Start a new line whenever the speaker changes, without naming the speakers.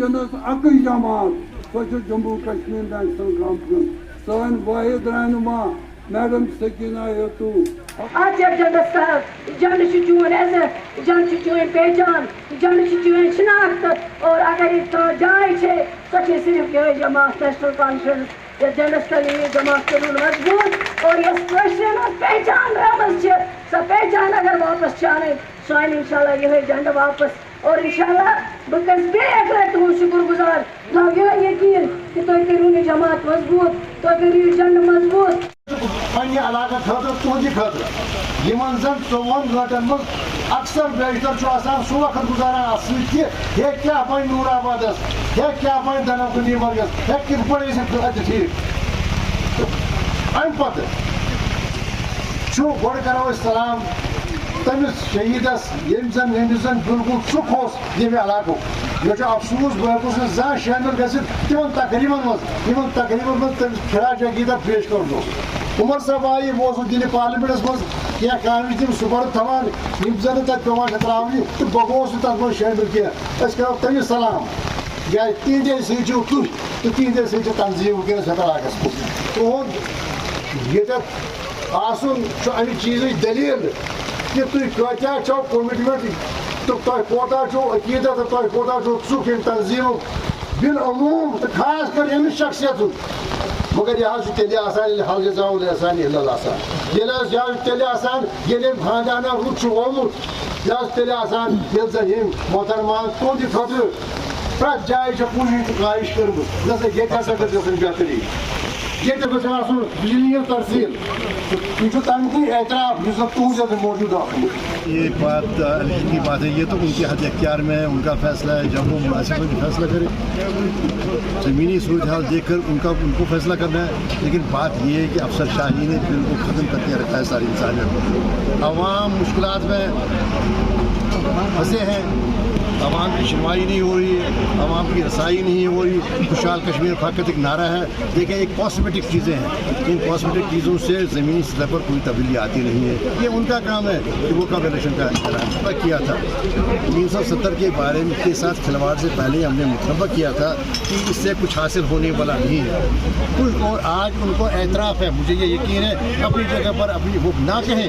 ونکس اکی جماعت سو Jammu Kashmir national conference سن واحد رہنما میڈم سکینہ ایتو.
جنڈس صاحب جنڈ چون عزت جنڈ چون پہچان جنڈ چون شناخت اور اگر یہ جائے سو صرف یہ جماعت نیشنل کانفرنس جنڈس تعلیمی جماعت کرون مضبوط اور اس پہچان رمز سو پہچان اگر واپس چانے سوائن انشاءاللہ یہ جنڈ واپس اور انشاءاللہ بہت بیک لٹہ شکر گزار تھو یہ یقین کہ تھی کرو یہ جماعت مضبوط تھی کرو یہ جنڈ مضبوط.
پنہ علاقہ خاطر تہندِ خاطر یمن زن 24 گھنٹن مز اکثر بیشتر آسان سہ وقت گزاران ات سۭتۍ کہ ہے کیا بن نورابادس ہے کیا بن دنو مرگس ہے کت پٲٹھۍ ٲسۍ اتہِ ٹھیٖک. امہِ پتہٕ گۄڈٕ کرو أسۍ سلام تمس شہیدس ییٚمِس زن بالکل ژُکھ اوس ییٚمہِ علاقُک. مےٚ چھُ افسوٗس بہٕ ہٮ۪کوس نہٕ زانٛہہ شٲمِل گٔژھِتھ تِمن تقریٖبن منٛز تٔمِس خراج عقیٖدت پیش کوٚرمُت اوس. عمر صٲب آیہِ یہِ اوسُس دِنہِ پارلیمنٹس منٛز کینٛہہ کامہِ تِم سُپرد تھاوان یِم زن نہٕ تتہِ پیٚوان چھِ ترٛاونہِ تہٕ بہٕ گوٚوُس نہٕ تتھ منٛز شٲمِل کینٛہہ. أسۍ کرو تٔمِس سلام کیٛازِ تِہنٛدے سۭتۍ چھِو تُہۍ تہٕ تِہنٛدے سۭتۍ چھِ تنظیٖم وٕنکیٚنس یتھ علاقس منٛز. تُہُنٛد ییٚتٮ۪تھ آسُن چھُ امہِ چیٖزٕچ دٔلیٖل کہ تُہۍ کۭتیاہ چھو کمٹمنٹ تہٕ تۄہہِ کوتاہ چھو عقیٖدت تہٕ تۄہہِ کوتاہ چھو ژُکھ ییٚمہِ تنظیٖمُک بالعموٗم تہٕ خاص کر ییٚمہِ شخصیتُک. مگر یہ چھُ تیٚلہِ آسان ییٚلہِ حل جزاء الاحسان الا اللہ آسان. ییٚلہِ حظ چھُ تیٚلہِ آسان ییٚلہِ أمۍ خاندانہ رُت چھُ ہومُت. یہ چھُ تیٚلہِ آسان ییٚلہِ زن یِم محترمان تُہنٛدِ خٲطرٕ پرٛٮ۪تھ جایہِ چھِ کوٗشِش تہٕ خٲہِش کٔرمٕژ نسا ییٚتہِ ہسا گژھِ گژھٕنۍ بہتری ییٚتہِ گژھِ آسُن بجلی ہُنٛد ترسیٖل یہ چھُ تَمیُکُے اعتراف یُس زن تُہنٛد ییٚتہِ موجوٗد آسُن.
یہ بات علیحدگی کی بات ہے. یہ تو ان کے حد اختیار میں ہے, ان کا فیصلہ ہے. جب وہ مناسب ہے فیصلہ کرے, زمینی صورتحال دیکھ کر ان کو فیصلہ کرنا ہے. لیکن بات یہ ہے کہ افسر شاہی نے بل کو ختم کر کے رکھا ہے ساری انسانیت. عوام مشکلات میں پھنسے ہیں, عوام کی سنوائی نہیں ہو رہی ہے, عوام کی رسائی نہیں ہو رہی. خوشحال کشمیر فقط ایک نعرہ ہے. دیکھیں ایک کاسمیٹک چیزیں ہیں, ان کاسمیٹک چیزوں سے زمینی سطح پر کوئی تبدیلی آتی نہیں ہے. یہ ان کا کام ہے کہ وہ کب الیکشن کا اعلان کیا تھا 1970 کے بارے میں کے ساتھ کھلواڑ سے پہلے ہم نے متنبع کیا تھا کہ اس سے کچھ حاصل ہونے والا نہیں ہے. اور آج ان کو اعتراف ہے, مجھے یہ یقین ہے اپنی جگہ پر ابھی وہ نہ کہیں